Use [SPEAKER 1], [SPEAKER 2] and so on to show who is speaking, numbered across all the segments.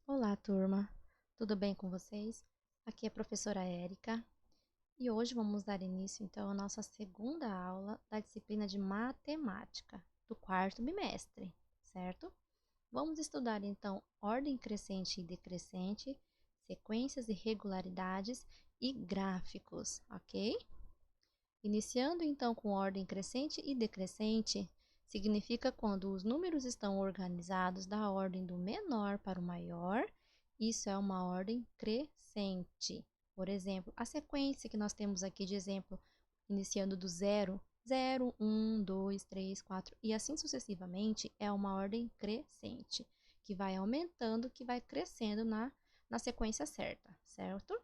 [SPEAKER 1] Olá, turma. Tudo bem com vocês? Aqui é a professora Érica e hoje vamos dar início então à nossa segunda aula da disciplina de matemática do quarto bimestre, certo? Vamos estudar então ordem crescente e decrescente, sequências e regularidades e gráficos, ok? Iniciando então com ordem crescente e decrescente, significa quando os números estão organizados da ordem do menor para o maior. Isso é uma ordem crescente. Por exemplo, a sequência que nós temos aqui de exemplo, iniciando do zero, 0, 1, 2, 3, 4 e assim sucessivamente, é uma ordem crescente, que vai aumentando, que vai crescendo na sequência certa, certo?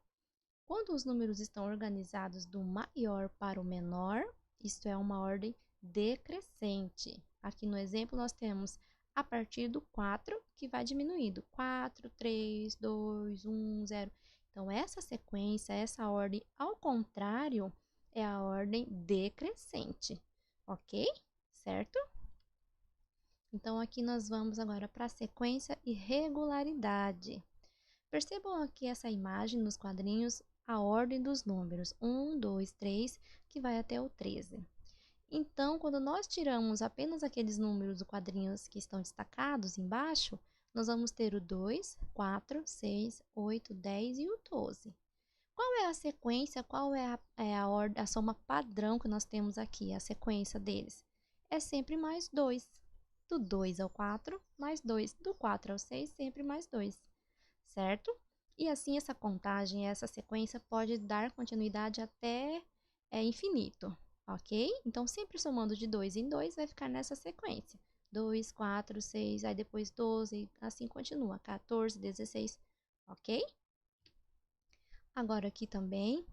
[SPEAKER 1] Quando os números estão organizados do maior para o menor, isto é uma ordem decrescente. Aqui no exemplo nós temos a partir do 4, que vai diminuindo. 4, 3, 2, 1, 0. Então, essa sequência, essa ordem, ao contrário, é a ordem decrescente, ok? Certo? Então, aqui nós vamos agora para a sequência e regularidade. Percebam aqui essa imagem nos quadrinhos, a ordem dos números 1, 2, 3, que vai até o 13. Então, quando nós tiramos apenas aqueles números do quadrinhos que estão destacados embaixo, nós vamos ter o 2, 4, 6, 8, 10 e o 12. Qual é a sequência, qual é a soma padrão que nós temos aqui, a sequência deles? É sempre mais 2. Do 2 ao 4, mais 2. Do 4 ao 6, sempre mais 2, certo? E assim essa contagem, essa sequência pode dar continuidade até infinito, ok? Então, sempre somando de 2 em 2 vai ficar nessa sequência. 2, 4, 6, aí depois 12, assim continua, 14, 16, ok? Agora aqui também,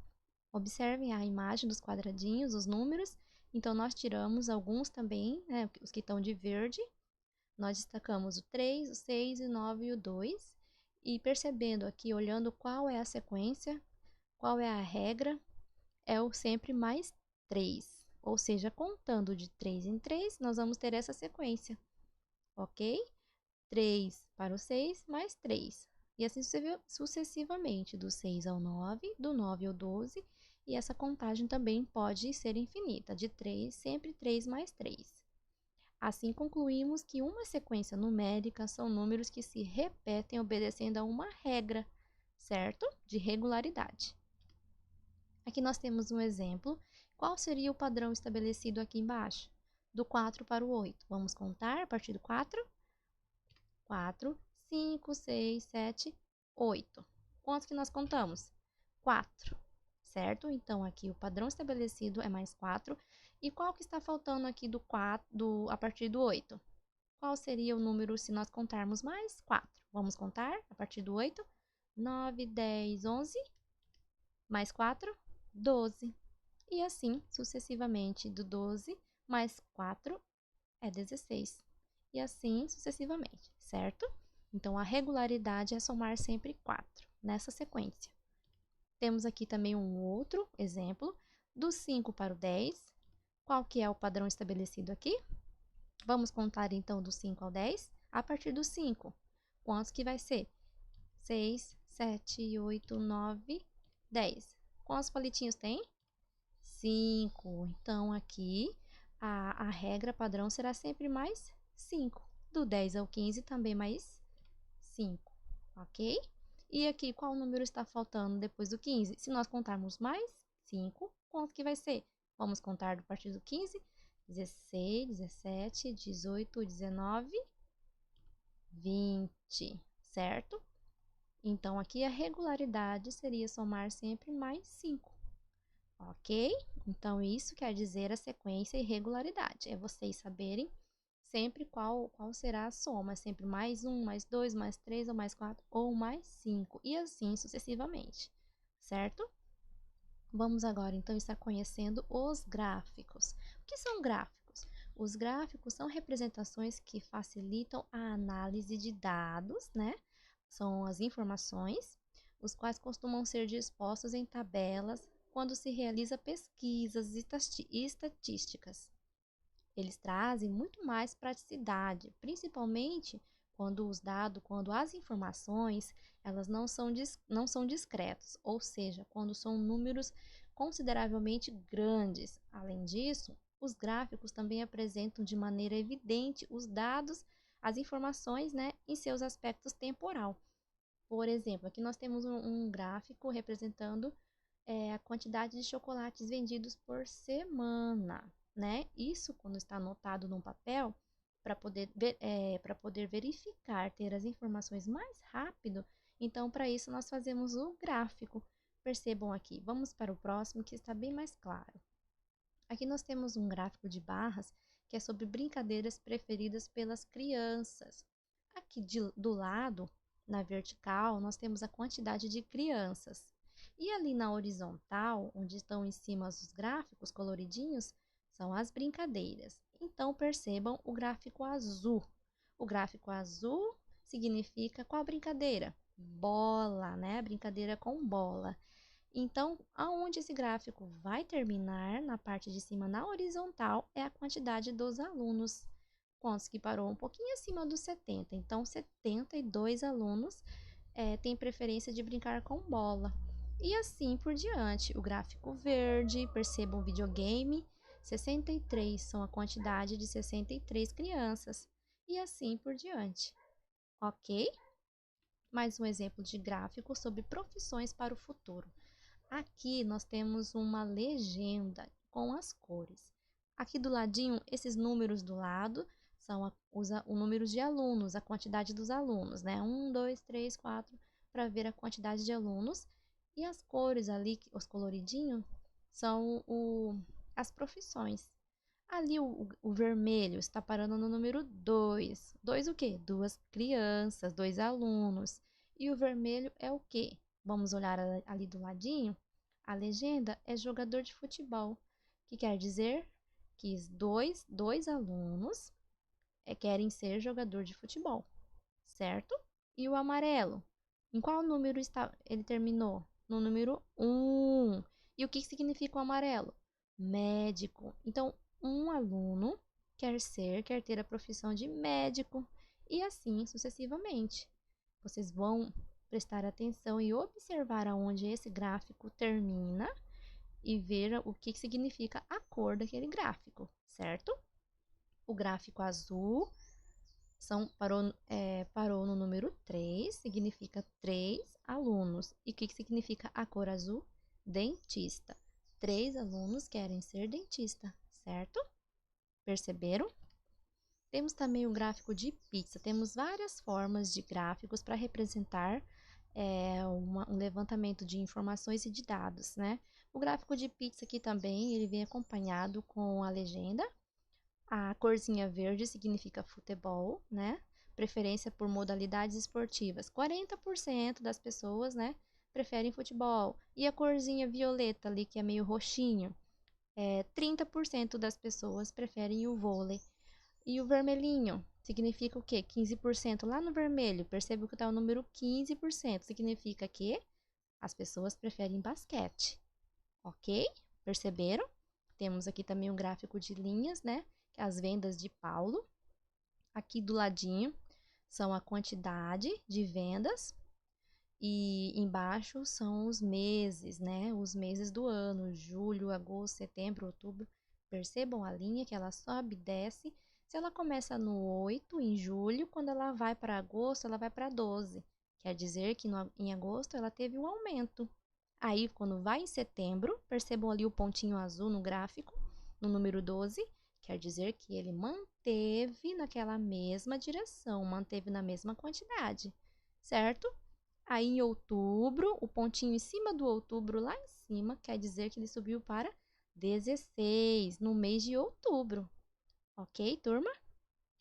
[SPEAKER 1] observem a imagem dos quadradinhos, os números. Então, nós tiramos alguns também, né, os que estão de verde. Nós destacamos o 3, o 6, o 9 e o 2. E percebendo aqui, olhando qual é a sequência, qual é a regra, é o sempre mais 3. Ou seja, contando de 3 em 3, nós vamos ter essa sequência, ok? 3 para o 6, mais 3. E assim sucessivamente, do 6 ao 9, do 9 ao 12. E essa contagem também pode ser infinita, de 3, sempre 3 mais 3. Assim concluímos que uma sequência numérica são números que se repetem obedecendo a uma regra, certo? De regularidade. Aqui nós temos um exemplo. Qual seria o padrão estabelecido aqui embaixo? Do 4 para o 8. Vamos contar a partir do 4? 4, 5, 6, 7, 8. Quantos que nós contamos? 4, certo? Então, aqui o padrão estabelecido é mais 4. E qual que está faltando aqui do 4, a partir do 8? Qual seria o número se nós contarmos mais 4? Vamos contar a partir do 8. 9, 10, 11, mais 4, 12. E assim sucessivamente, do 12 mais 4 é 16. E assim sucessivamente, certo? Então, a regularidade é somar sempre 4 nessa sequência. Temos aqui também um outro exemplo, do 5 para o 10. Qual que é o padrão estabelecido aqui? Vamos contar então do 5 ao 10 a partir do 5. Quantos que vai ser? 6, 7, 8, 9, 10. Quantos palitinhos tem? 5. Então, aqui a regra padrão será sempre mais 5. Do 10 ao 15 também mais 5, ok? E aqui, qual número está faltando depois do 15? Se nós contarmos mais 5, quanto que vai ser? Vamos contar a partir do 15. 16, 17, 18, 19, 20, certo? Então, aqui a regularidade seria somar sempre mais 5, ok? Então, isso quer dizer a sequência e regularidade. É vocês saberem sempre qual será a soma. Sempre mais 1, mais 2, mais 3, ou mais 4, ou mais 5. E assim sucessivamente, certo? Vamos agora, então, estar conhecendo os gráficos. O que são gráficos? Os gráficos são representações que facilitam a análise de dados, né? São as informações, os quais costumam ser dispostos em tabelas quando se realiza pesquisas e estatísticas. Eles trazem muito mais praticidade, principalmente quando as informações, elas não são discretas, ou seja, quando são números consideravelmente grandes. Além disso, os gráficos também apresentam de maneira evidente os dados, as informações, né, em seus aspectos temporal. Por exemplo, aqui nós temos um gráfico representando a quantidade de chocolates vendidos por semana, né? Isso, quando está anotado num papel, para poder verificar, ter as informações mais rápido, então, para isso, nós fazemos o gráfico. Percebam aqui, vamos para o próximo, que está bem mais claro. Aqui nós temos um gráfico de barras, que é sobre brincadeiras preferidas pelas crianças. Aqui do lado, na vertical, nós temos a quantidade de crianças. E ali na horizontal, onde estão em cima os gráficos coloridinhos, são as brincadeiras. Então, percebam o gráfico azul. O gráfico azul significa qual brincadeira? Bola, né? Brincadeira com bola. Então, aonde esse gráfico vai terminar, na parte de cima, na horizontal, é a quantidade dos alunos. Quantos que parou? Um pouquinho acima dos 70. Então, 72 alunos têm preferência de brincar com bola. E assim por diante. O gráfico verde, percebam o videogame, 63 são a quantidade de 63 crianças. E assim por diante. Ok? Mais um exemplo de gráfico sobre profissões para o futuro. Aqui nós temos uma legenda com as cores. Aqui do ladinho, esses números do lado são os números de alunos, a quantidade dos alunos, né? 1, 2, 3, 4, para ver a quantidade de alunos. E as cores ali, os coloridinhos, são as profissões. Ali o vermelho está parando no número 2. 2 o quê? Duas crianças, dois alunos. E o vermelho é o quê? Vamos olhar ali do ladinho. A legenda é jogador de futebol, que quer dizer que dois alunos querem ser jogador de futebol, certo? E o amarelo, em qual número ele terminou? No número 1. E o que significa o amarelo? Médico. Então, um aluno quer ter a profissão de médico e assim sucessivamente. Vocês vão prestar atenção e observar aonde esse gráfico termina e ver o que significa a cor daquele gráfico, certo? O gráfico azul parou no número 3, significa 3 alunos. E o que significa a cor azul? Dentista. 3 alunos querem ser dentista, certo? Perceberam? Temos também o gráfico de pizza. Temos várias formas de gráficos para representar um levantamento de informações e de dados, né? O gráfico de pizza aqui também, ele vem acompanhado com a legenda. A corzinha verde significa futebol, né? Preferência por modalidades esportivas. 40% das pessoas, né, preferem futebol. E a corzinha violeta ali, que é meio roxinho, 30% das pessoas preferem o vôlei. E o vermelhinho significa o quê? 15%. Lá no vermelho, perceba que está o número 15%. Significa que as pessoas preferem basquete. Ok? Perceberam? Temos aqui também um gráfico de linhas, né? Que é as vendas de Paulo. Aqui do ladinho são a quantidade de vendas. E embaixo são os meses, né? Os meses do ano, julho, agosto, setembro, outubro. Percebam a linha que ela sobe e desce. Se ela começa no 8, em julho, quando ela vai para agosto, ela vai para 12. Quer dizer que em agosto ela teve um aumento. Aí, quando vai em setembro, percebam ali o pontinho azul no gráfico, no número 12, quer dizer que ele manteve naquela mesma direção, manteve na mesma quantidade, certo? Aí em outubro, o pontinho em cima do outubro, lá em cima, quer dizer que ele subiu para 16, no mês de outubro. Ok, turma?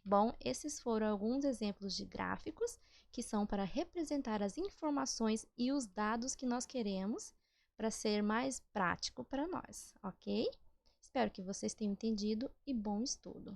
[SPEAKER 1] Bom, esses foram alguns exemplos de gráficos que são para representar as informações e os dados que nós queremos para ser mais prático para nós, ok? Espero que vocês tenham entendido e bom estudo!